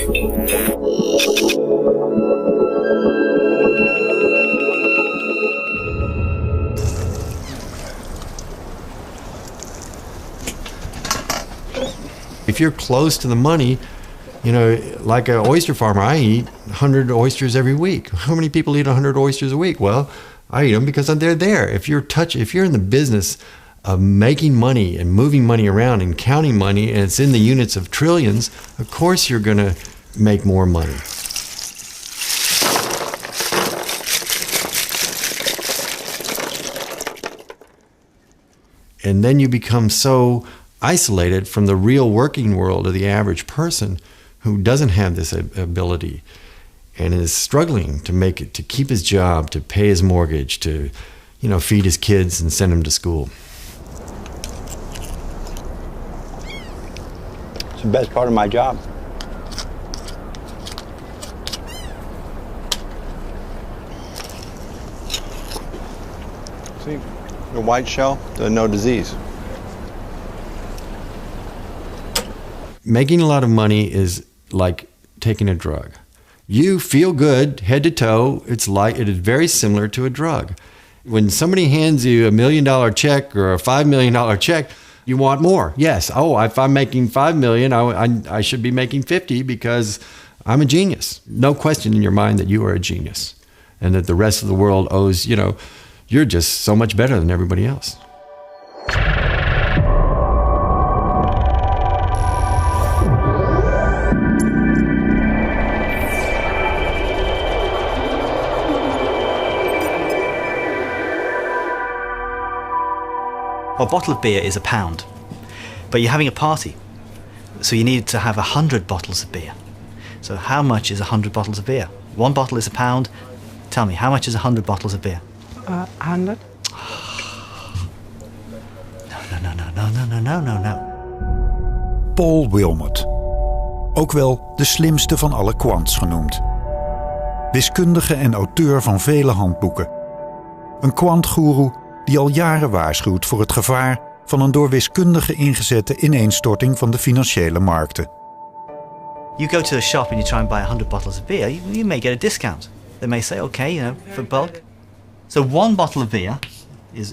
If you're close to the money, you know, like an oyster farmer, I eat 100 oysters every week. How many people eat 100 oysters a week? Well, I eat them because they're there. If you're in the business of making money and moving money around and counting money, and it's in the units of trillions, of course you're going to make more money. And then you become so isolated from the real working world of the average person who doesn't have this ability and is struggling to make it, to keep his job, to pay his mortgage, to, you know, feed his kids and send them to school. It's the best part of my job. See, the white shell, no disease. Making a lot of money is like taking a drug. You feel good head to toe. It is very similar to a drug. When somebody hands you $1 million check or a $5 million check, you want more. Yes. Oh, if I'm making $5 million, I should be making 50 because I'm a genius. No question in your mind that you are a genius and that the rest of the world owes, you know, you're just so much better than everybody else. A bottle of beer is £1, but you're having a party, so you need to have 100 bottles of beer. So how much is 100 bottles of beer? One bottle is £1. Tell me, how much is 100 bottles of beer? 100. No. Paul Wilmot, ook wel de slimste van alle Quants genoemd. Wiskundige en auteur van vele handboeken. Een kwantgoeroe die al jaren waarschuwt voor het gevaar van een door wiskundigen ingezette ineenstorting van de financiële markten. You go to a shop and you try and buy 100 bottles of beer, you may get a discount. They may say, okay, you know, for bulk. So one bottle of beer is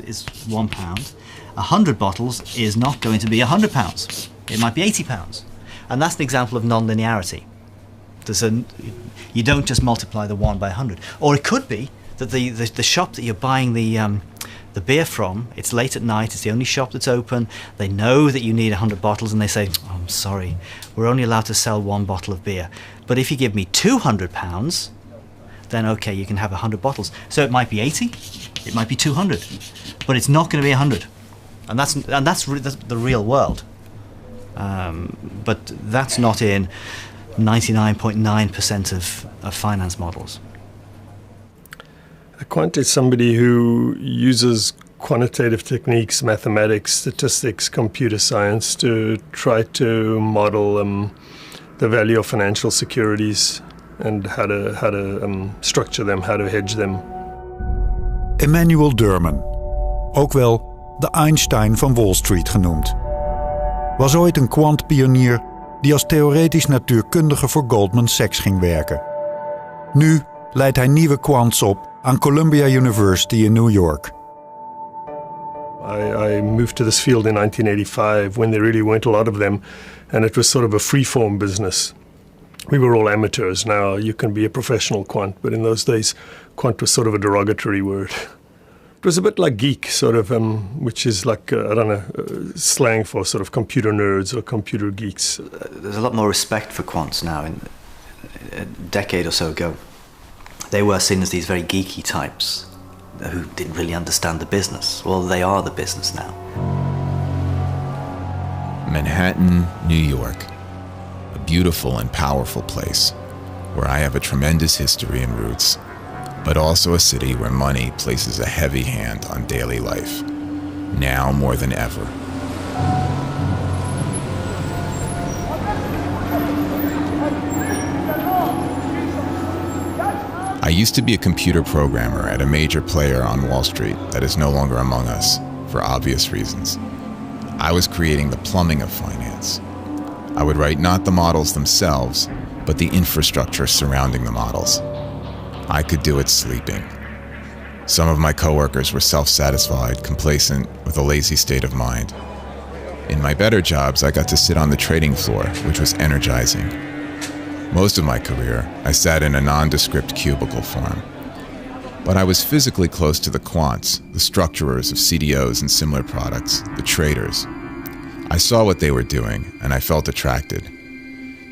£1. 100 bottles is not going to be £100. It might be £80. And that's an example of non-linearity. You don't just multiply the 1 by 100. Or it could be that the shop that you're buying the beer from, it's late at night, it's the only shop that's open, they know that you need 100 bottles and they say, oh, I'm sorry, we're only allowed to sell one bottle of beer. But if you give me £200, then okay, you can have 100 bottles. So it might be 80, it might be 200, but it's not going to be 100. And that's the real world. But that's not in 99.9% of finance models. A quant is somebody who uses quantitative techniques, mathematics, statistics, computer science to try to model the value of financial securities and how to structure them, how to hedge them. Emmanuel Derman, ook wel de Einstein van Wall Street genoemd, was ooit een kwantpionier die als theoretisch natuurkundige voor Goldman Sachs ging werken. Nu leidt hij nieuwe quants op aan Columbia University in New York. I moved to this field in 1985 when there really weren't a lot of them, and it was sort of a free-form business. We were all amateurs. Now you can be a professional quant, but in those days, quant was sort of a derogatory word. It was a bit like geek, sort of, which is like, slang for sort of computer nerds or computer geeks. There's a lot more respect for quants now. A decade or so ago, they were seen as these very geeky types who didn't really understand the business. Well, they are the business now. Manhattan, New York. A beautiful and powerful place where I have a tremendous history and roots, but also a city where money places a heavy hand on daily life, now more than ever. I used to be a computer programmer at a major player on Wall Street that is no longer among us, for obvious reasons. I was creating the plumbing of finance. I would write not the models themselves, but the infrastructure surrounding the models. I could do it sleeping. Some of my coworkers were self-satisfied, complacent, with a lazy state of mind. In my better jobs, I got to sit on the trading floor, which was energizing. Most of my career, I sat in a nondescript cubicle form. But I was physically close to the quants, the structurers of CDOs and similar products, the traders. I saw what they were doing, and I felt attracted.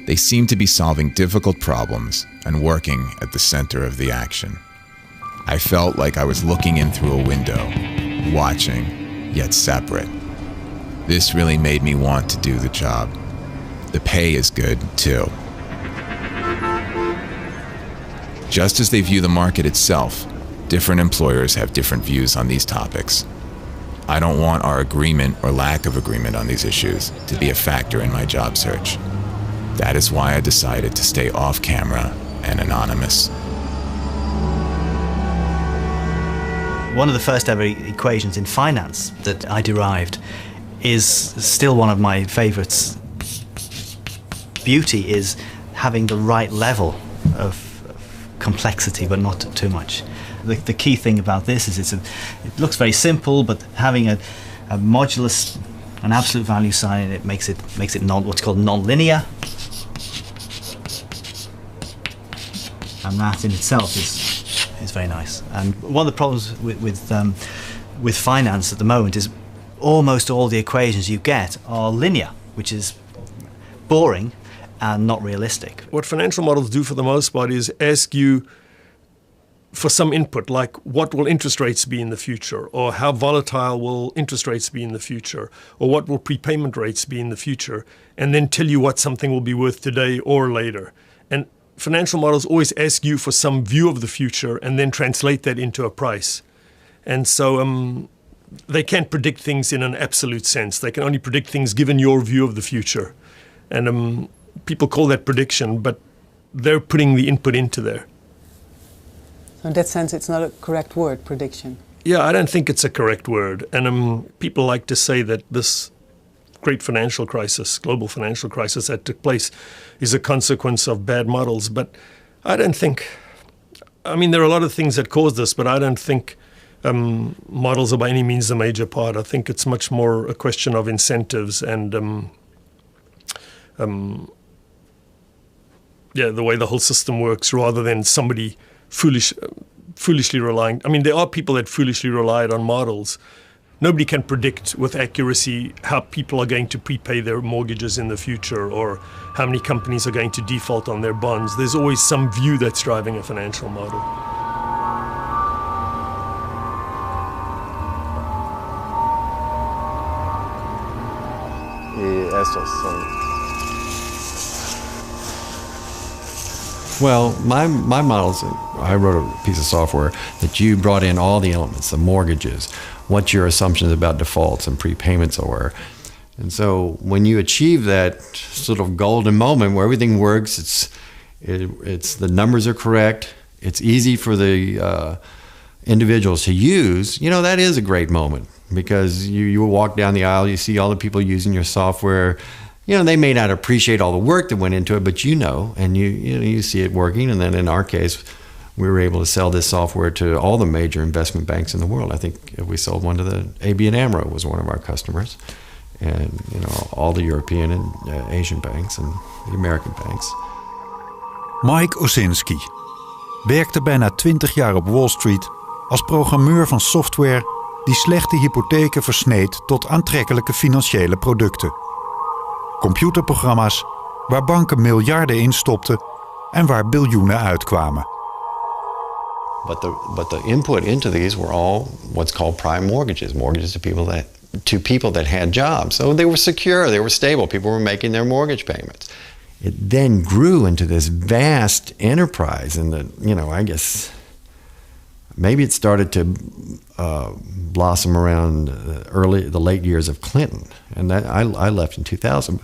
They seemed to be solving difficult problems and working at the center of the action. I felt like I was looking in through a window, watching, yet separate. This really made me want to do the job. The pay is good, too. Just as they view the market itself, different employers have different views on these topics. I don't want our agreement or lack of agreement on these issues to be a factor in my job search. That is why I decided to stay off camera and anonymous. One of the first ever equations in finance that I derived is still one of my favorites. Beauty is having the right level of complexity, but not too much. The key thing about this is it looks very simple, but having a modulus, an absolute value sign, it makes it what's called non-linear, and that in itself is very nice. And one of the problems with finance at the moment is almost all the equations you get are linear, which is boring and not realistic. What financial models do for the most part is ask you for some input, like what will interest rates be in the future, or how volatile will interest rates be in the future, or what will prepayment rates be in the future, and then tell you what something will be worth today or later. And financial models always ask you for some view of the future and then translate that into a price. And so they can't predict things in an absolute sense. They can only predict things given your view of the future. And people call that prediction, but they're putting the input into there. So in that sense, it's not a correct word, prediction. Yeah, I don't think it's a correct word. And people like to say that this great financial crisis, global financial crisis that took place is a consequence of bad models. But I don't think, I mean, there are a lot of things that caused this, but I don't think models are by any means the major part. I think it's much more a question of incentives and the way the whole system works, rather than somebody foolishly relying. I mean, there are people that foolishly relied on models. Nobody can predict with accuracy how people are going to prepay their mortgages in the future, or how many companies are going to default on their bonds. There's always some view that's driving a financial model. Well, my models, I wrote a piece of software that you brought in all the elements, the mortgages, what your assumptions about defaults and prepayments are. And so when you achieve that sort of golden moment where everything works, it's the numbers are correct, it's easy for the individuals to use, that is a great moment, because you walk down the aisle, you see all the people using your software. They may not appreciate all the work that went into it, but and you see it working. And then in our case, we were able to sell this software to all the major investment banks in the world. I think we sold one to the ABN AMRO was one of our customers, and all the European and Asian banks and the American banks. Mike Osinski werkte bijna 20 jaar op Wall Street als programmeur van software die slechte hypotheken versneed tot aantrekkelijke financiële producten. Computerprogramma's waar banken miljarden in stopten en waar biljoenen uitkwamen. But the input into these were all what's called prime mortgages to people that had jobs. So they were secure, they were stable, people were making their mortgage payments. It then grew into this vast enterprise, and I guess maybe it started to blossom around the late years of Clinton, and that I left in 2000.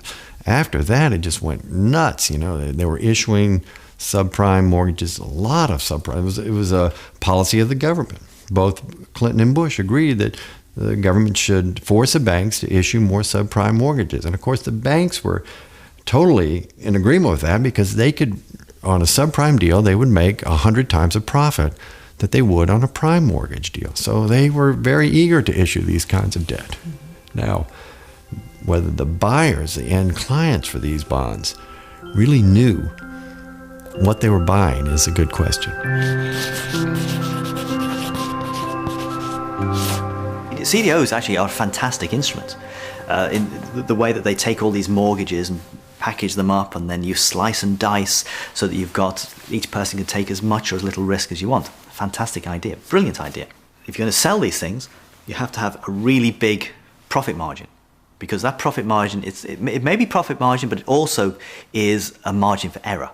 After that, it just went nuts. They were issuing subprime mortgages, a lot of subprime. It was a policy of the government. Both Clinton and Bush agreed that the government should force the banks to issue more subprime mortgages, and of course the banks were totally in agreement with that because they could, on a subprime deal, they would make 100 times the profit that they would on a prime mortgage deal. So they were very eager to issue these kinds of debt. Now, whether the buyers, the end clients for these bonds, really knew what they were buying is a good question. CDOs actually are a fantastic instrument in the way that they take all these mortgages and package them up, and then you slice and dice so that you've got, each person can take as much or as little risk as you want. Fantastic idea, brilliant idea. If you're going to sell these things, you have to have a really big profit margin, because that profit margin, it may be profit margin, but it also is a margin for error.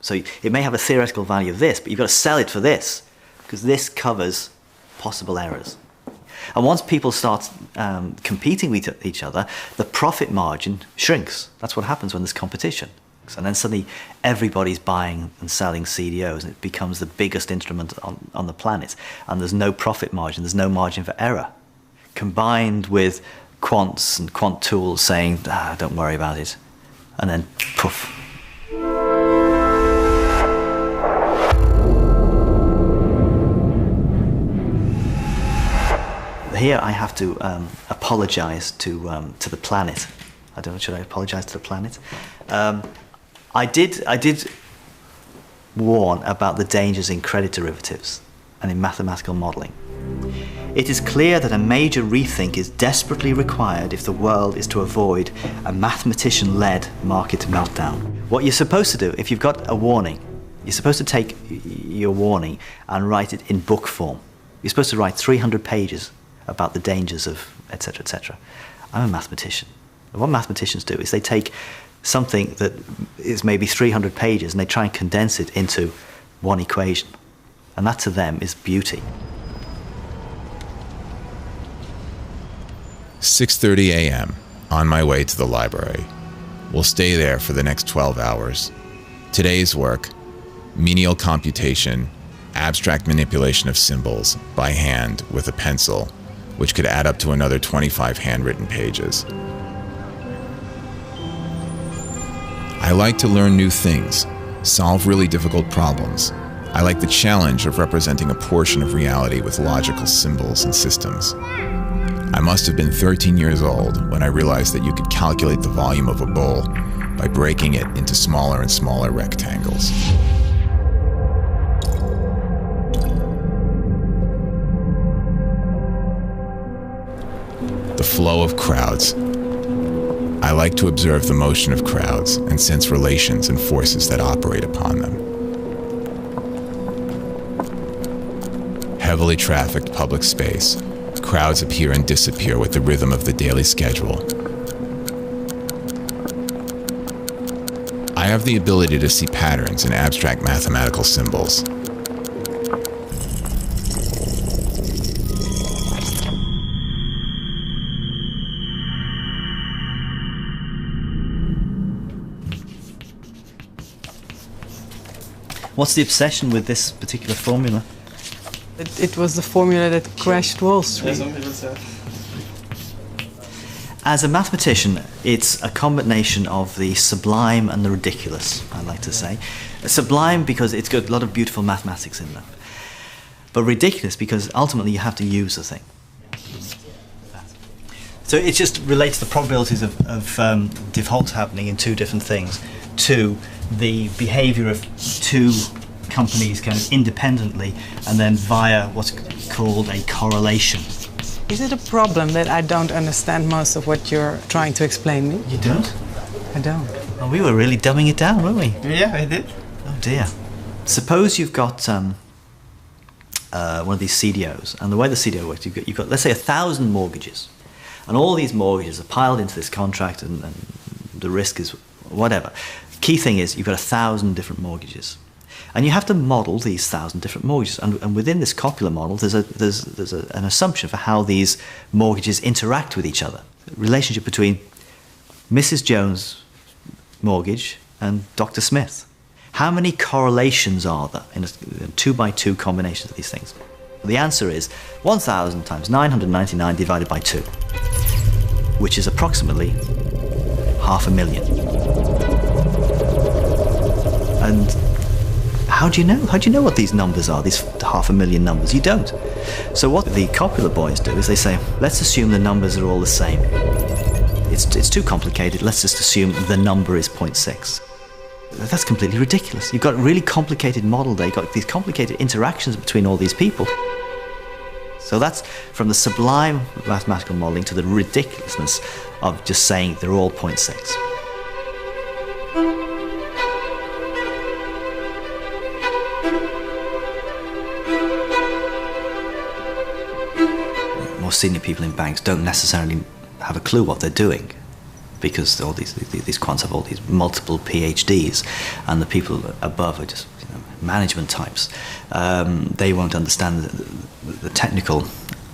So it may have a theoretical value of this, but you've got to sell it for this, because this covers possible errors. And once people start competing with each other, the profit margin shrinks. That's what happens when there's competition. And then suddenly everybody's buying and selling CDOs, and it becomes the biggest instrument on the planet. And there's no profit margin, there's no margin for error. Combined with quants and quant tools saying, don't worry about it. And then poof. Here I have to apologize to the planet. I don't know, should I apologize to the planet? I did warn about the dangers in credit derivatives and in mathematical modeling. It is clear that a major rethink is desperately required if the world is to avoid a mathematician-led market meltdown. What you're supposed to do, if you've got a warning, you're supposed to take your warning and write it in book form. You're supposed to write 300 pages about the dangers of etc., etc. I'm a mathematician. And what mathematicians do is they take something that is maybe 300 pages and they try and condense it into one equation. And that to them is beauty. 6:30 a.m., on my way to the library. We'll stay there for the next 12 hours. Today's work: menial computation, abstract manipulation of symbols by hand with a pencil, which could add up to another 25 handwritten pages. I like to learn new things, solve really difficult problems. I like the challenge of representing a portion of reality with logical symbols and systems. I must have been 13 years old when I realized that you could calculate the volume of a bowl by breaking it into smaller and smaller rectangles. The flow of crowds. I like to observe the motion of crowds and sense relations and forces that operate upon them. Heavily trafficked public space. Crowds appear and disappear with the rhythm of the daily schedule. I have the ability to see patterns in abstract mathematical symbols. What's the obsession with this particular formula? It was the formula that crashed Wall Street. As a mathematician, it's a combination of the sublime and the ridiculous, I like to say. Sublime because it's got a lot of beautiful mathematics in them. But ridiculous because ultimately you have to use the thing. So it just relates the probabilities of defaults happening in two different things to the behavior of two companies kind of independently and then via what's called a correlation. Is it a problem that I don't understand most of what you're trying to explain me? You don't? I don't. Oh, we were really dumbing it down, weren't we? Yeah, I did. Oh dear. Suppose you've got one of these CDOs, and the way the CDO works, you've got let's say 1,000 mortgages, and all these mortgages are piled into this contract, and the risk is whatever. Key thing is you've got 1,000 different mortgages, and you have to model these 1,000 different mortgages. And within this copula model, there's an assumption for how these mortgages interact with each other. Relationship between Mrs. Jones' mortgage and Dr. Smith. How many correlations are there in a 2x2 combination of these things? The answer is 1,000 times 999 divided by 2, which is approximately 500,000. And how do you know? How do you know what these numbers are, these 500,000 numbers? You don't. So what the Copula boys do is they say, let's assume the numbers are all the same. It's too complicated. Let's just assume the number is 0.6. That's completely ridiculous. You've got a really complicated model there. You've got these complicated interactions between all these people. So that's from the sublime mathematical modeling to the ridiculousness of just saying they're all 0.6. More senior people in banks don't necessarily have a clue what they're doing, because all these quants have all these multiple PhDs, and the people above are just management types. They won't understand the technical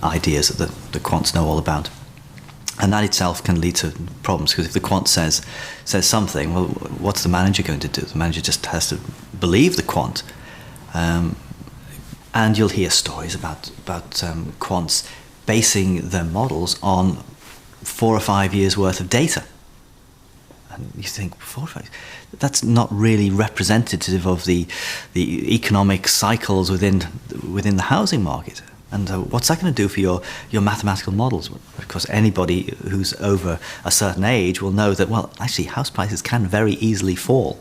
ideas that the quants know all about, and that itself can lead to problems, because if the quant says something, well, what's the manager going to do? The manager just has to believe the quant, and you'll hear stories about quants basing their models on 4 or 5 years worth of data. And you think, 4 or 5 years? That's not really representative of the economic cycles within the housing market. And what's that going to do for your mathematical models? Because anybody who's over a certain age will know that, well, actually house prices can very easily fall.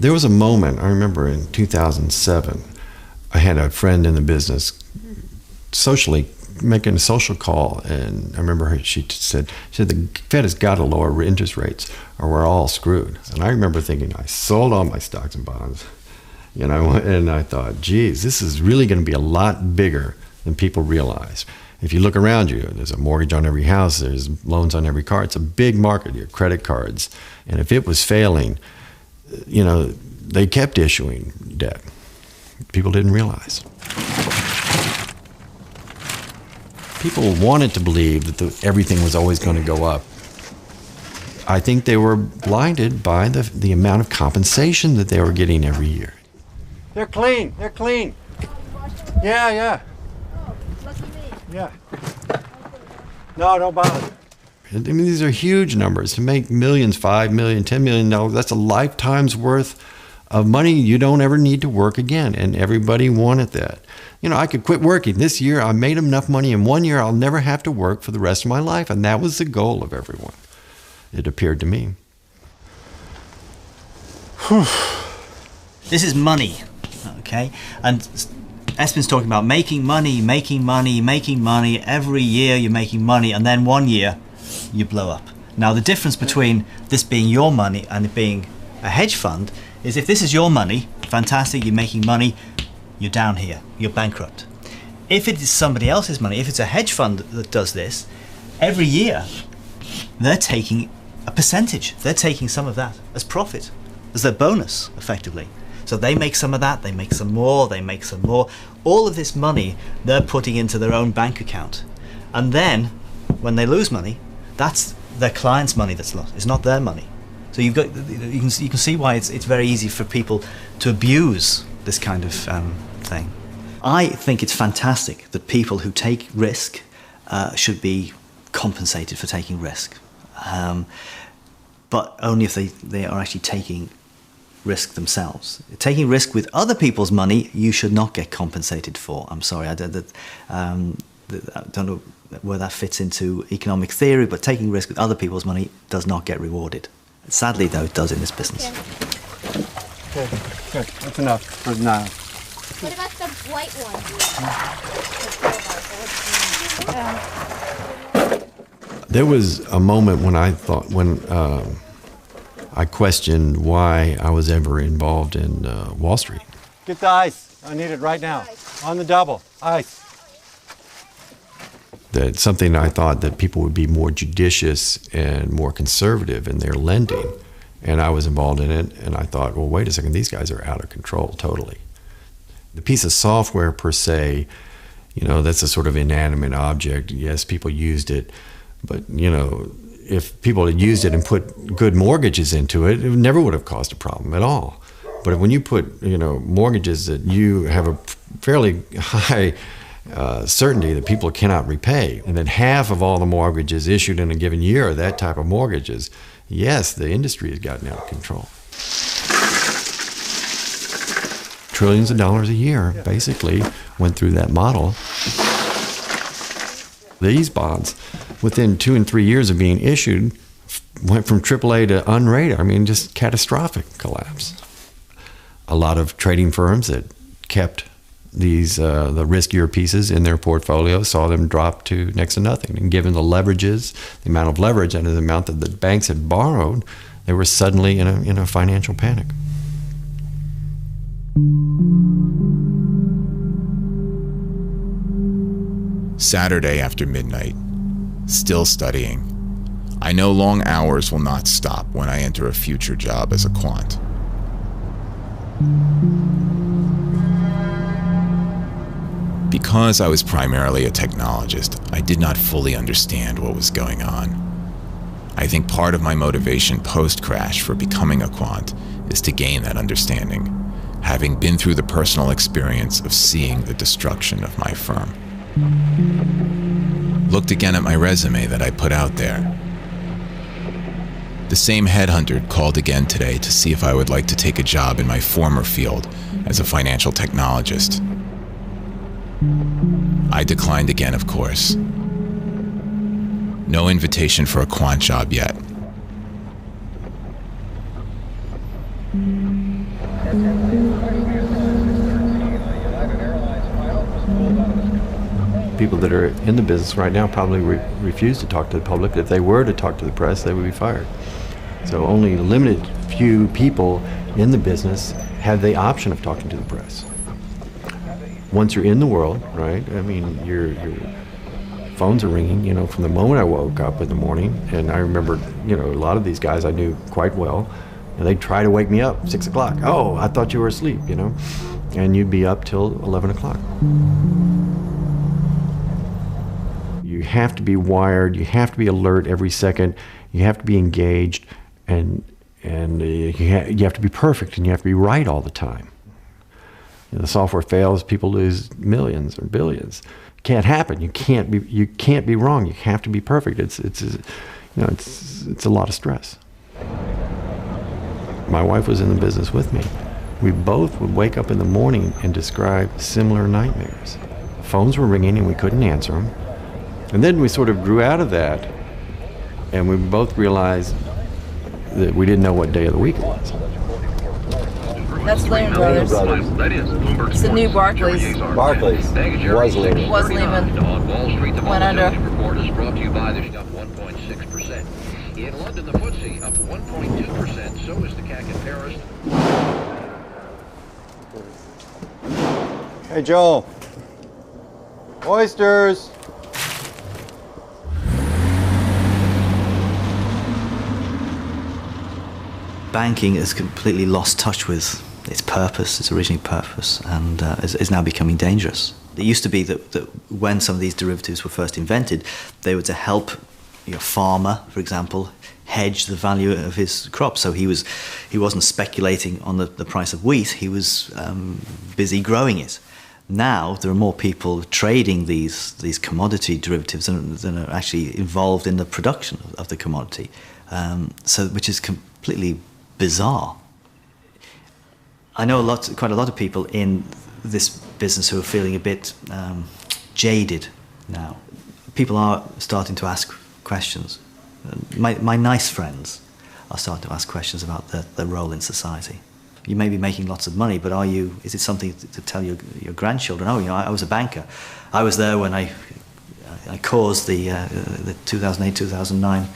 There was a moment, I remember in 2007, I had a friend in the business socially making a social call, and I remember she said the Fed has got to lower interest rates or we're all screwed. And I remember thinking, I sold all my stocks and bonds, and I thought, geez, this is really going to be a lot bigger than people realize. If you look around you, there's a mortgage on every house, there's loans on every car. It's a big market, your credit cards. And if it was failing, they kept issuing debt. People didn't realize. People wanted to believe that everything was always going to go up. I think they were blinded by the amount of compensation that they were getting every year. They're clean. They're clean. Yeah. Yeah. No, don't bother. I mean, these are huge numbers. To make millions, $5 million, $10 million, that's a lifetime's worth of money you don't ever need to work again. And everybody wanted that. I could quit working. This year, I made enough money. In 1 year, I'll never have to work for the rest of my life. And that was the goal of everyone, it appeared to me. This is money, okay? And Espen's talking about making money. Every year you're making money, and then 1 year you blow up. Now, the difference between this being your money and it being a hedge fund is if this is your money, fantastic, you're making money, you're down here, you're bankrupt. If it is somebody else's money, if it's a hedge fund that does this, every year they're taking a percentage. They're taking some of that as profit, as their bonus, effectively. So they make some of that, they make some more, they make some more. All of this money they're putting into their own bank account. And then, when they lose money, that's their client's money that's lost. It's not their money. So you can see why it's very easy for people to abuse this kind of thing. I think it's fantastic that people who take risk should be compensated for taking risk. But only if they are actually taking risk themselves. Taking risk with other people's money, you should not get compensated for. I'm sorry, I don't know where that fits into economic theory, but taking risk with other people's money does not get rewarded. Sadly, though, it does in this business. Good. That's enough for now. What about the white one? There was a moment when I questioned why I was ever involved in Wall Street. Get the ice. I need it right now. On the double. Ice. That's something I thought that people would be more judicious and more conservative in their lending. And I was involved in it, and I thought, well, wait a second, these guys are out of control totally. The piece of software per se, that's a sort of inanimate object. Yes, people used it, but, if people had used it and put good mortgages into it, it never would have caused a problem at all. But when you put, mortgages that you have a fairly high certainty that people cannot repay, and then half of all the mortgages issued in a given year are that type of mortgages, Yes, the industry has gotten out of control. Trillions of dollars a year basically went through that model. These bonds, within 2 and 3 years of being issued, went from AAA to unrated. I mean, just catastrophic collapse. A lot of trading firms that kept these the riskier pieces in their portfolio saw them drop to next to nothing. And given the leverages, the amount of leverage and the amount that the banks had borrowed, they were suddenly in a financial panic. Saturday after midnight, still studying. I know long hours will not stop when I enter a future job as a quant. Because I was primarily a technologist, I did not fully understand what was going on. I think part of my motivation post-crash for becoming a quant is to gain that understanding, having been through the personal experience of seeing the destruction of my firm. Looked again at my resume that I put out there. The same headhunter called again today to see if I would like to take a job in my former field as a financial technologist. I declined again, of course. No invitation for a quant job yet. People that are in the business right now probably refuse to talk to the public. If they were to talk to the press, they would be fired. So only a limited few people in the business have the option of talking to the press. Once you're in the world, right? I mean, your phones are ringing, from the moment I woke up in the morning. And I remember, a lot of these guys I knew quite well. And they'd try to wake me up, 6 o'clock. Oh, I thought you were asleep, And you'd be up till 11 o'clock. You have to be wired, you have to be alert every second, you have to be engaged, and you have to be perfect, and you have to be right all the time. The software fails, people lose millions or billions. It can't happen. You can't be wrong. You have to be perfect. It's a lot of stress. My wife was in the business with me. We both would wake up in the morning and describe similar nightmares. Phones were ringing and we couldn't answer them. And then we sort of grew out of that, and we both realized that we didn't know what day of the week it was. That's Lehman Brothers. It's the new Barclays. Barclays was Lehman. Was Lehman. Went under. In London, the FTSE up 1.2%. So is the CAC in Paris. Hey, Joel. Oysters. Banking has completely lost touch with its purpose, its original purpose, and is now becoming dangerous. It used to be that when some of these derivatives were first invented, they were to help a farmer, for example, hedge the value of his crop. So he wasn't speculating on the price of wheat, he was busy growing it. Now there are more people trading these commodity derivatives than are actually involved in the production of the commodity, which is completely bizarre. I know quite a lot of people in this business who are feeling a bit jaded now. People are starting to ask questions. My nice friends are starting to ask questions about their role in society. You may be making lots of money, but is it something to tell your grandchildren? Oh, I was a banker. I was there when I caused the 2008-2009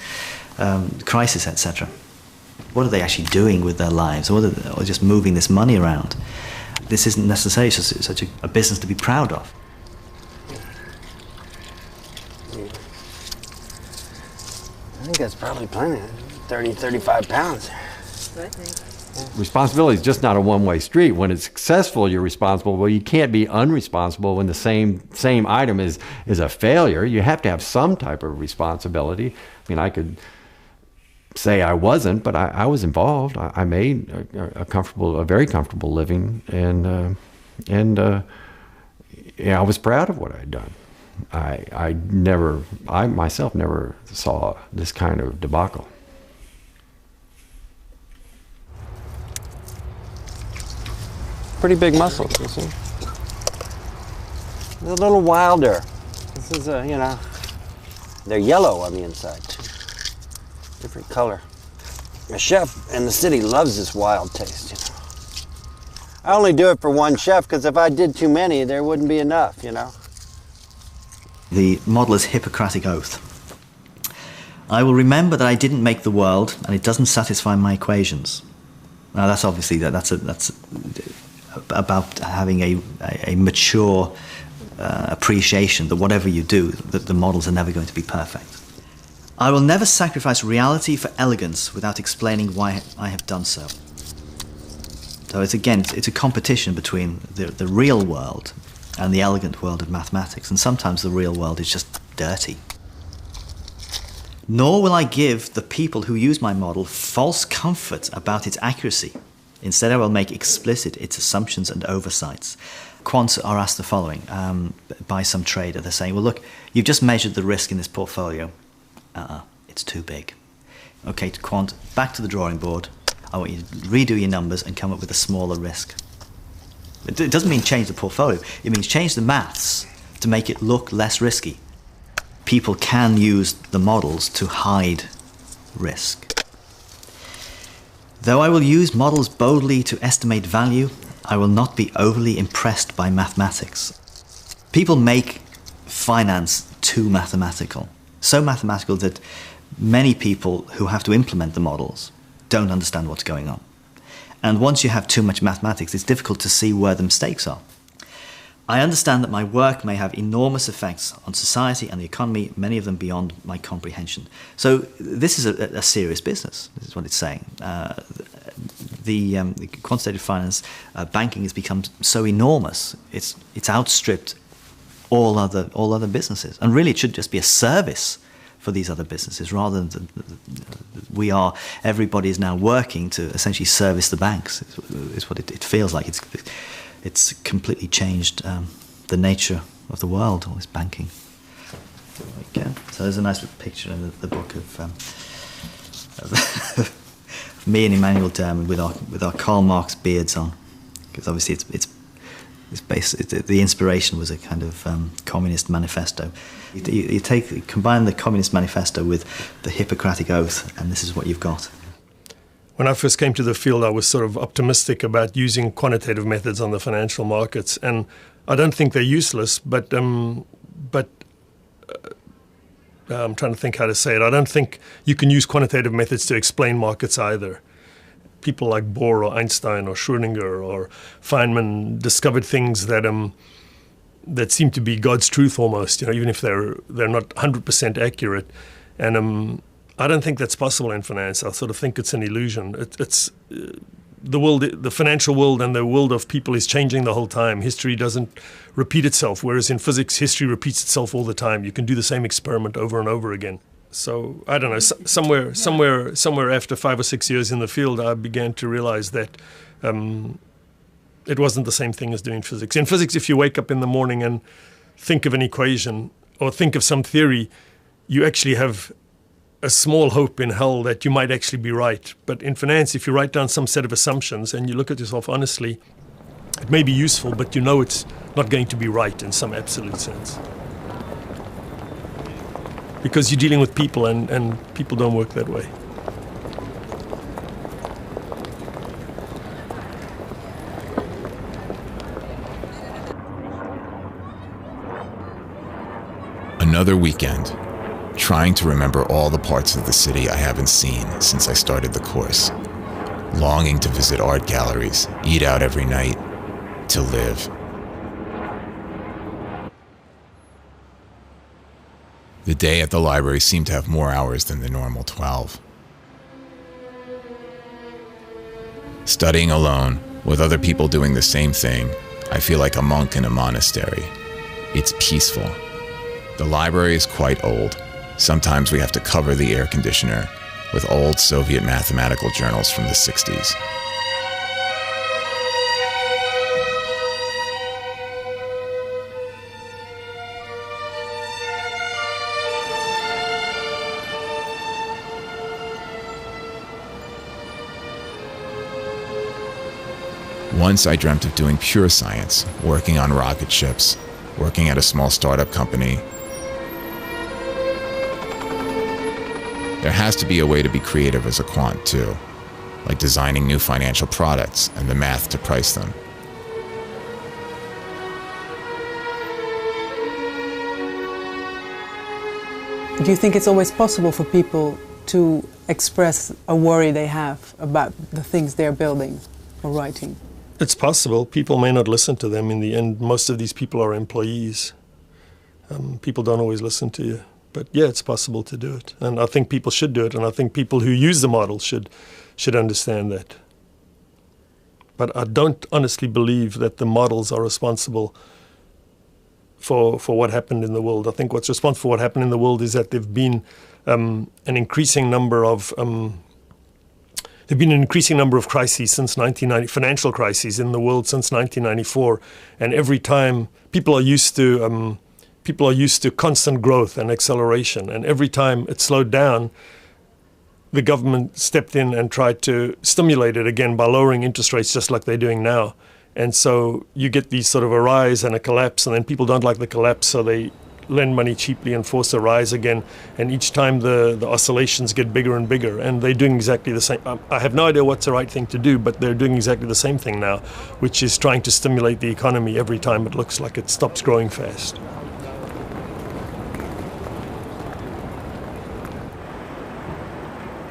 crisis, etc. What are they actually doing with their lives, or just moving this money around? This isn't necessarily such a business to be proud of. I think that's probably plenty, 30, 35 pounds. That's what I think. Responsibility is just not a one-way street. When it's successful, you're responsible. Well, you can't be unresponsible when the same item is a failure. You have to have some type of responsibility. I mean, I could say I wasn't, but I was involved. I made a very comfortable living, and I was proud of what I had done. I myself never saw this kind of debacle. pretty big muscles, you see. They're a little wilder. This is a, you know, they're yellow on the inside too. Different color. A chef in the city loves this wild taste, you know. I only do it for one chef because if I did too many, there wouldn't be enough, you know. The model is Hippocratic Oath. I will remember that I didn't make the world and it doesn't satisfy my equations. Now that's obviously, that's about having a mature appreciation that whatever you do, that the models are never going to be perfect. I will never sacrifice reality for elegance without explaining why I have done so. So it's a competition between the real world and the elegant world of mathematics, and sometimes the real world is just dirty. Nor will I give the people who use my model false comfort about its accuracy. Instead, I will make explicit its assumptions and oversights. Quants are asked the following by some trader. They're saying, well, look, you've just measured the risk in this portfolio. It's too big. Okay, Quant, back to the drawing board. I want you to redo your numbers and come up with a smaller risk. It doesn't mean change the portfolio. It means change the maths to make it look less risky. People can use the models to hide risk. Though I will use models boldly to estimate value, I will not be overly impressed by mathematics. People make finance too mathematical. So mathematical that many people who have to implement the models don't understand what's going on. And once you have too much mathematics, it's difficult to see where the mistakes are. I understand that my work may have enormous effects on society and the economy, many of them beyond my comprehension. So this is a serious business, this is what it's saying. The quantitative finance banking has become so enormous, it's outstripped all other businesses. And really it should just be a service for these other businesses rather than everybody is now working to essentially service the banks, is what it feels like. It's completely changed the nature of the world, all this banking. There we go. So there's a nice little picture in the book of me and Emmanuel Derman with our Karl Marx beards on, because obviously the inspiration was a kind of communist manifesto. You combine the Communist Manifesto with the Hippocratic Oath, and this is what you've got. When I first came to the field, I was sort of optimistic about using quantitative methods on the financial markets, and I don't think they're useless, but I'm trying to think how to say it. I don't think you can use quantitative methods to explain markets either. People like Bohr or Einstein or Schrödinger or Feynman discovered things that seem to be God's truth almost, even if they're not 100% accurate. And I don't think that's possible in finance. I sort of think it's an illusion. It's the world, the financial world and the world of people is changing the whole time. History doesn't repeat itself, whereas in physics, history repeats itself all the time. You can do the same experiment over and over again. So I don't know, somewhere after 5 or 6 years in the field, I began to realize that it wasn't the same thing as doing physics. In physics, if you wake up in the morning and think of an equation or think of some theory, you actually have a small hope in hell that you might actually be right. But in finance, if you write down some set of assumptions and you look at yourself honestly, it may be useful, but you know it's not going to be right in some absolute sense. Because you're dealing with people, and people don't work that way. Another weekend, trying to remember all the parts of the city I haven't seen since I started the course, longing to visit art galleries, eat out every night, to live. The day at the library seemed to have more hours than the normal 12. Studying alone, with other people doing the same thing, I feel like a monk in a monastery. It's peaceful. The library is quite old. Sometimes we have to cover the air conditioner with old Soviet mathematical journals from the 60s. Once I dreamt of doing pure science, working on rocket ships, working at a small startup company. There has to be a way to be creative as a quant too, like designing new financial products and the math to price them. Do you think it's always possible for people to express a worry they have about the things they're building or writing? It's possible. People may not listen to them in the end. Most of these people are employees. People don't always listen to you. But yeah, it's possible to do it. And I think people should do it. And I think people who use the model should understand that. But I don't honestly believe that the models are responsible for what happened in the world. I think what's responsible for what happened in the world is that there've been an increasing number of crises since 1990, financial crises in the world since 1994, and every time people are used to constant growth and acceleration, and every time it slowed down, the government stepped in and tried to stimulate it again by lowering interest rates, just like they're doing now. And so you get these sort of a rise and a collapse, and then people don't like the collapse, so they lend money cheaply and force a rise again. And each time the oscillations get bigger and bigger, and they're doing exactly the same. I have no idea what's the right thing to do, but they're doing exactly the same thing now, which is trying to stimulate the economy every time it looks like it stops growing fast.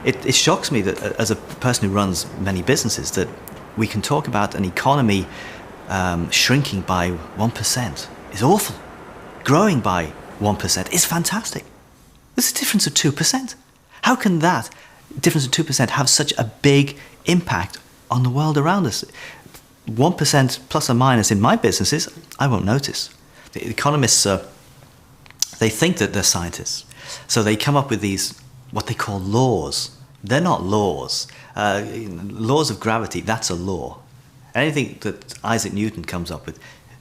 It shocks me that as a person who runs many businesses that we can talk about an economy shrinking by 1% is awful. Growing by 1% is fantastic. There's a difference of 2%. How can that difference of 2% have such a big impact on the world around us? 1% plus or minus in my businesses, I won't notice. The economists, they think that they're scientists. So they come up with these, what they call laws. They're not laws. Laws of gravity, that's a law. Anything that Isaac Newton comes up with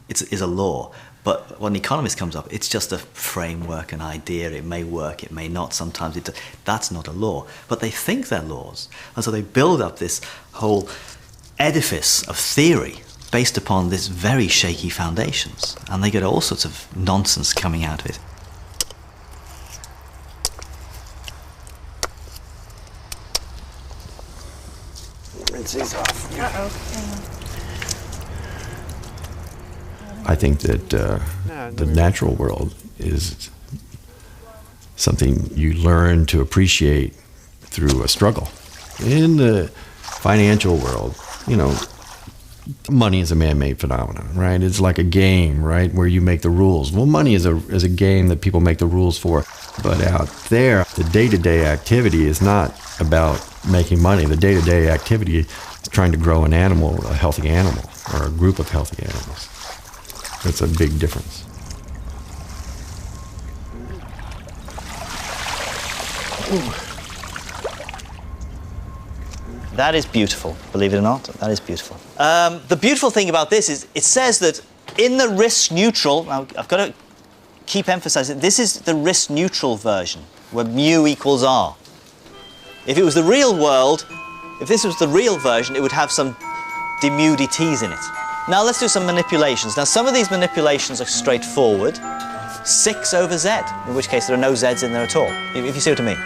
is a law. But when an economist comes up, it's just a framework, an idea. It may work, it may not. Sometimes that's not a law. But they think they're laws. And so they build up this whole edifice of theory based upon this very shaky foundations. And they get all sorts of nonsense coming out of it. Rinse these off. Uh-oh. I think that the natural world is something you learn to appreciate through a struggle. In the financial world, money is a man-made phenomenon, right? It's like a game, right, where you make the rules. Well, money is a game that people make the rules for. But out there, the day-to-day activity is not about making money. The day-to-day activity is trying to grow an animal, a healthy animal, or a group of healthy animals. That's a big difference. That is beautiful, believe it or not. That is beautiful. The beautiful thing about this is it says that in the risk-neutral, now I've got to keep emphasizing, this is the risk-neutral version, where mu equals r. If it was the real world, if this was the real version, it would have some d mu dt's in it. Now let's do some manipulations. Now some of these manipulations are straightforward. 6 over z, in which case there are no z's in there at all, if you see what I mean.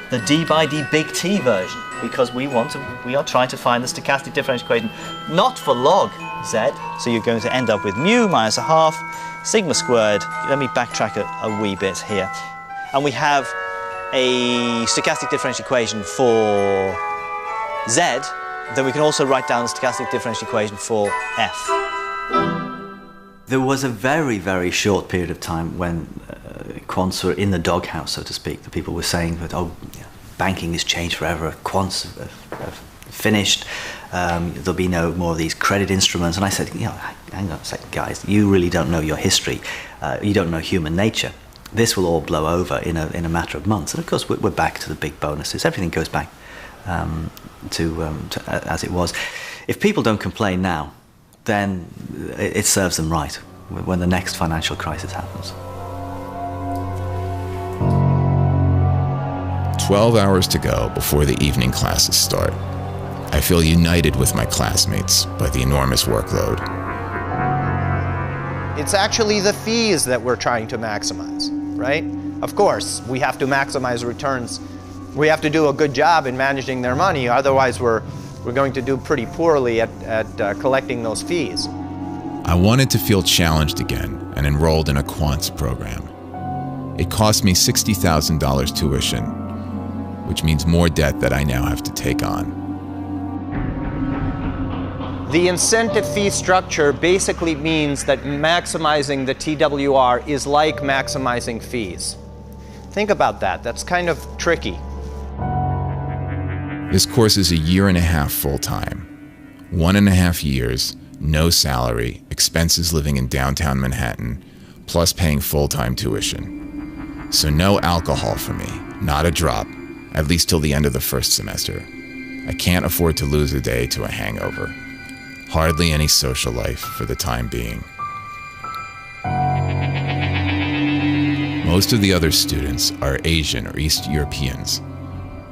The d by d big T version, because we are trying to find the stochastic differential equation not for log z, so you're going to end up with mu minus a half sigma squared. Let me backtrack a wee bit here. And we have a stochastic differential equation for z, then we can also write down the stochastic differential equation for f. There was a very, very short period of time when quants were in the doghouse, so to speak. The people were saying that, banking has changed forever, quants have finished, there'll be no more of these credit instruments. And I said, hang on a second, guys, you really don't know your history, you don't know human nature. This will all blow over in a matter of months. And of course, we're back to the big bonuses. Everything goes back to as it was. If people don't complain now, then it serves them right when the next financial crisis happens. 12 hours to go before the evening classes start. I feel united with my classmates by the enormous workload. It's actually the fees that we're trying to maximize, right? Of course, we have to maximize returns. We have to do a good job in managing their money, otherwise we're going to do pretty poorly at collecting those fees. I wanted to feel challenged again and enrolled in a Quants program. It cost me $60,000 tuition, which means more debt that I now have to take on. The incentive fee structure basically means that maximizing the TWR is like maximizing fees. Think about that. That's kind of tricky. This course is a year and a half full-time. 1.5 years, no salary, expenses living in downtown Manhattan, plus paying full-time tuition. So no alcohol for me, not a drop, at least till the end of the first semester. I can't afford to lose a day to a hangover. Hardly any social life for the time being. Most of the other students are Asian or East Europeans.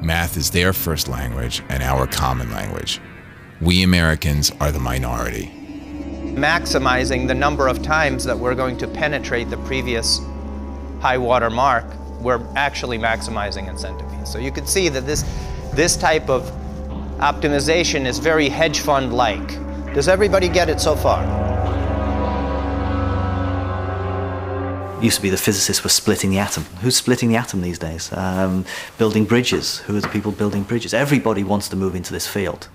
Math is their first language and our common language. We Americans are the minority. Maximizing the number of times that we're going to penetrate the previous high water mark, we're actually maximizing incentive fees. So you can see that this type of optimization is very hedge fund-like. Does everybody get it so far? It used to be the physicists were splitting the atom. Who's splitting the atom these days? Building bridges. Who are the people building bridges? Everybody wants to move into this field.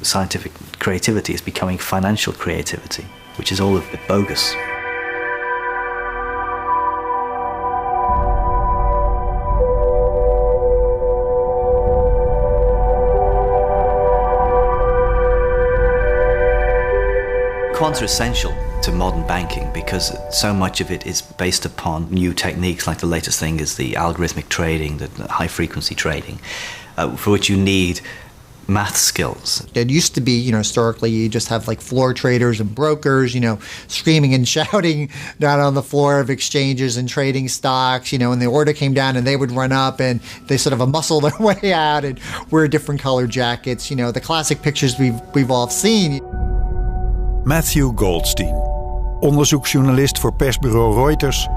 Scientific creativity is becoming financial creativity, which is all a bit bogus. Quants are essential to modern banking because so much of it is based upon new techniques, like the latest thing is the algorithmic trading, the high-frequency trading, for which you need math skills. It used to be, historically, you just have like floor traders and brokers, screaming and shouting down on the floor of exchanges and trading stocks, and the order came down and they would run up and they sort of muscle their way out and wear different colored jackets, the classic pictures we've all seen. Matthew Goldstein, onderzoeksjournalist voor persbureau Reuters,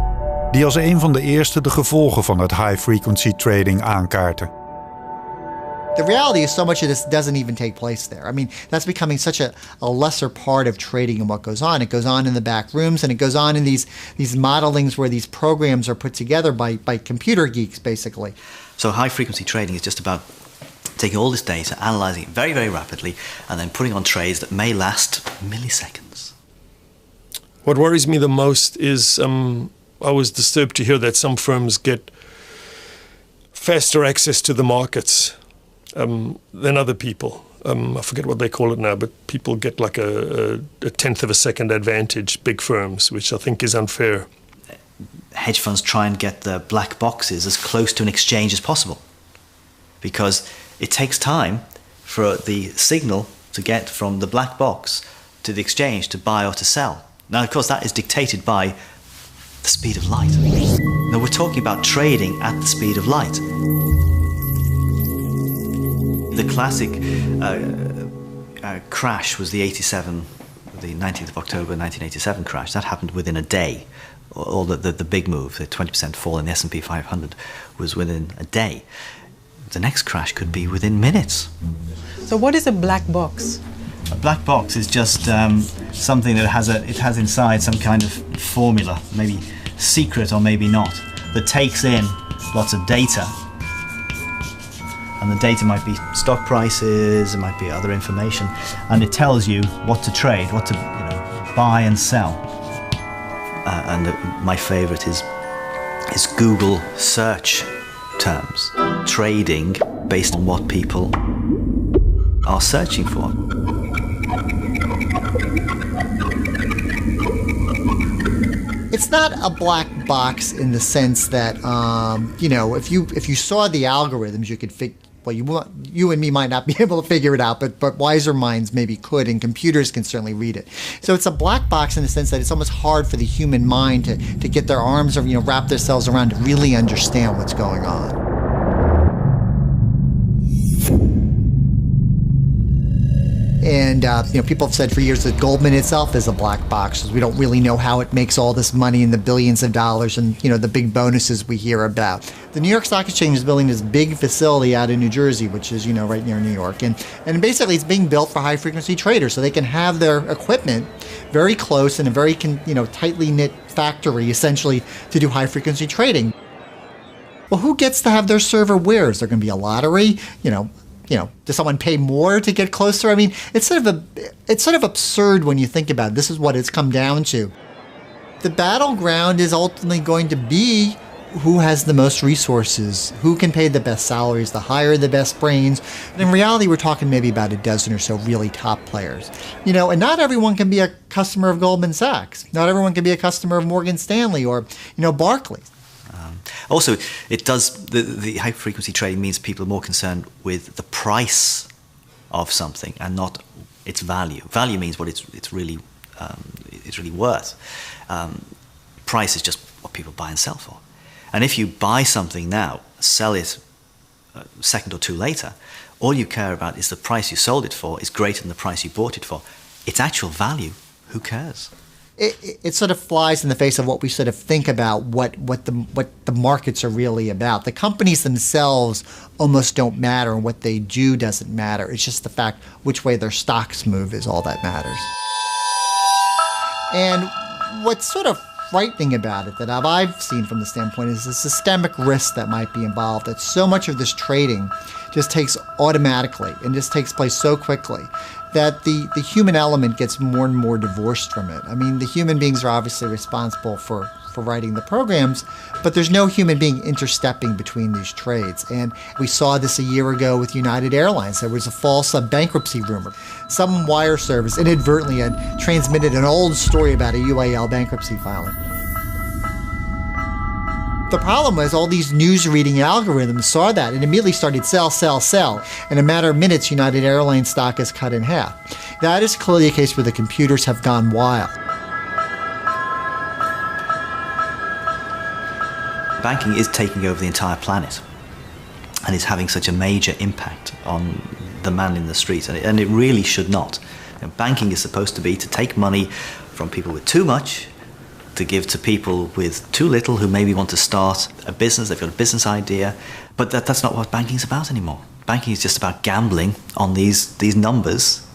die als een van de eerste de gevolgen van het high-frequency trading aankaartte. The reality is so much of this doesn't even take place there. I mean, that's becoming such a lesser part of trading and what goes on. It goes on in the back rooms and it goes on in these modelings where these programs are put together by computer geeks, basically. So high-frequency trading is just about taking all this data, analyzing it very, very rapidly, and then putting on trades that may last milliseconds. What worries me the most is I was disturbed to hear that some firms get faster access to the markets than other people. I forget what they call it now, but people get like a tenth of a second advantage, big firms, which I think is unfair. Hedge funds try and get the black boxes as close to an exchange as possible, because it takes time for the signal to get from the black box to the exchange to buy or to sell. Now, of course, that is dictated by the speed of light. Now, we're talking about trading at the speed of light. The classic crash was the 19th of October 1987 crash. That happened within a day. Or the big move, the 20% fall in the S&P 500 was within a day. The next crash could be within minutes. So what is a black box? A black box is just something that has inside some kind of formula, maybe secret or maybe not, that takes in lots of data. And the data might be stock prices, it might be other information, and it tells you what to trade, what to buy and sell. My favorite is Google search terms. Trading based on what people are searching for. It's not a black box in the sense that, if you saw the algorithms, you could figure. Well, you and me might not be able to figure it out, but wiser minds maybe could, and computers can certainly read it. So it's a black box in the sense that it's almost hard for the human mind to get their arms or wrap themselves around to really understand what's going on. And people have said for years that Goldman itself is a black box, because we don't really know how it makes all this money in the billions of dollars and the big bonuses we hear about. The New York Stock Exchange is building this big facility out in New Jersey, which is right near New York, and basically it's being built for high frequency traders, so they can have their equipment very close in a very tightly knit factory, essentially, to do high frequency trading. Well, who gets to have their server where? Is there going to be a lottery? Does someone pay more to get closer? I mean, it's sort of absurd when you think about it. This is what it's come down to. The battleground is ultimately going to be who has the most resources, who can pay the best salaries, the hire the best brains. And in reality, we're talking maybe about a dozen or so really top players. And not everyone can be a customer of Goldman Sachs. Not everyone can be a customer of Morgan Stanley or, Barclays. Also, it does, the high-frequency trading means people are more concerned with the price of something and not its value. Value means what it's really worth. Price is just what people buy and sell for. And if you buy something now, sell it a second or two later, all you care about is the price you sold it for is greater than the price you bought it for. Its actual value, who cares? It sort of flies in the face of what we sort of think about what the markets are really about. The companies themselves almost don't matter, and what they do doesn't matter. It's just the fact which way their stocks move is all that matters. And what's sort of frightening about it that I've seen from the standpoint is the systemic risk that might be involved, that so much of this trading just takes automatically and just takes place so quickly that the human element gets more and more divorced from it. I mean, the human beings are obviously responsible for writing the programs, but there's no human being interstepping between these trades. And we saw this a year ago with United Airlines. There was a false bankruptcy rumor. Some wire service inadvertently had transmitted an old story about a UAL bankruptcy filing. The problem was all these news reading algorithms saw that and immediately started sell, sell, sell. In a matter of minutes, United Airlines stock is cut in half. That is clearly a case where the computers have gone wild. Banking is taking over the entire planet and is having such a major impact on the man in the street, and it really should not. Banking is supposed to be to take money from people with too much to give to people with too little who maybe want to start a business, they've got a business idea, but that's not what banking is about anymore. Banking is just about gambling on these numbers,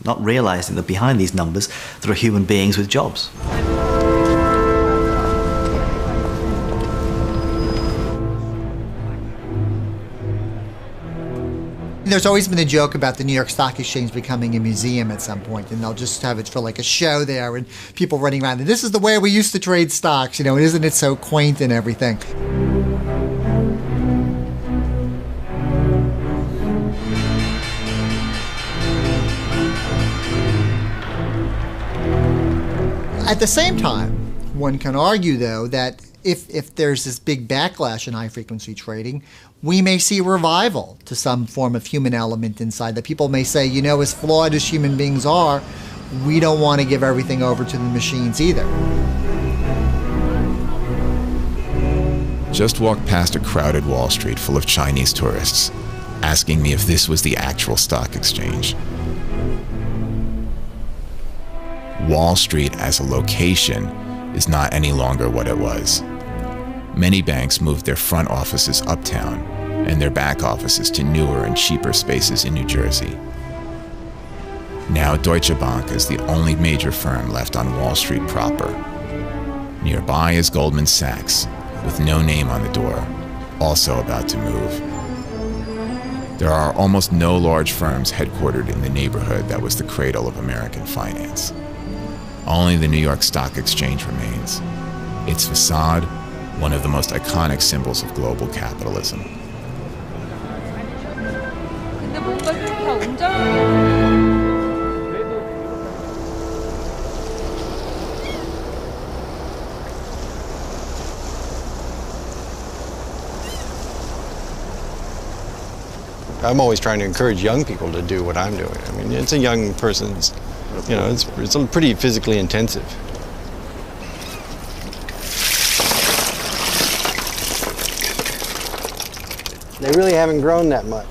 not realizing that behind these numbers there are human beings with jobs. There's always been a joke about the New York Stock Exchange becoming a museum at some point, and they'll just have it for like a show there and people running around. And this is the way we used to trade stocks, and isn't it so quaint and everything? At the same time, one can argue, though, that if there's this big backlash in high-frequency trading, we may see a revival to some form of human element inside, that people may say, as flawed as human beings are, we don't want to give everything over to the machines either. Just walked past a crowded Wall Street full of Chinese tourists, asking me if this was the actual stock exchange. Wall Street as a location is not any longer what it was. Many banks moved their front offices uptown and their back offices to newer and cheaper spaces in New Jersey. Now Deutsche Bank is the only major firm left on Wall Street proper. Nearby is Goldman Sachs, with no name on the door, also about to move. There are almost no large firms headquartered in the neighborhood that was the cradle of American finance. Only the New York Stock Exchange remains. Its facade, one of the most iconic symbols of global capitalism. I'm always trying to encourage young people to do what I'm doing. I mean, it's a young person's, it's pretty physically intensive. They really haven't grown that much.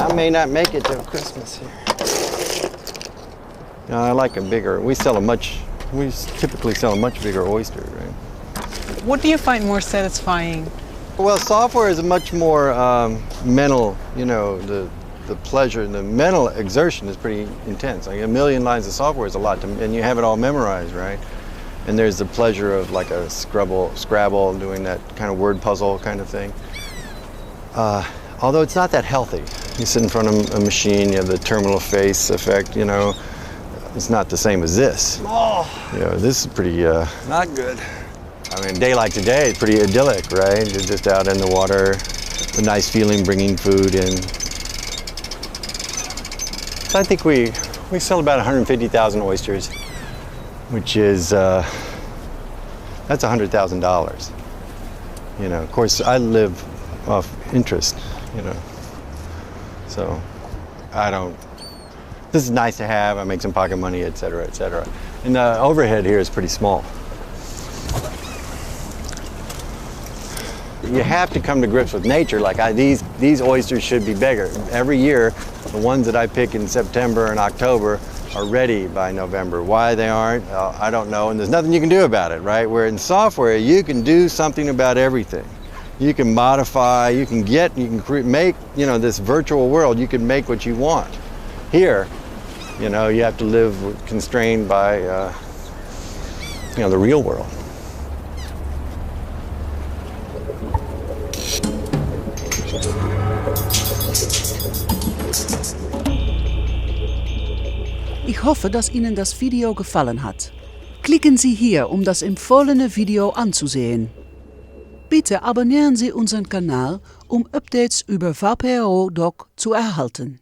I may not make it till Christmas here. I like a bigger. We typically sell a much bigger oyster, right? What do you find more satisfying? Well, software is a much more mental, the pleasure, the mental exertion is pretty intense. Like 1 million lines of software is a lot, and you have it all memorized, right? And there's the pleasure of like a Scrabble, doing that kind of word puzzle kind of thing. Although it's not that healthy. You sit in front of a machine, you have the terminal face effect, It's not the same as this. Oh. This is pretty... Not good. I mean, a day like today is pretty idyllic, right? You're just out in the water, a nice feeling bringing food in. So I think we sell about 150,000 oysters, which is, that's $100,000. Of course, I live off interest, So this is nice to have, I make some pocket money, et cetera, et cetera. And the overhead here is pretty small. You have to come to grips with nature. Like these oysters should be bigger. Every year, the ones that I pick in September and October are ready by November. Why they aren't, I don't know, and there's nothing you can do about it, right? Where in software, you can do something about everything. You can modify, you can make, this virtual world, you can make what you want. Here, you have to live constrained by, the real world. Ich hoffe, dass Ihnen das Video gefallen hat. Klicken Sie hier, um das empfohlene Video anzusehen. Bitte abonnieren Sie unseren Kanal, um Updates über VPRO-Doc zu erhalten.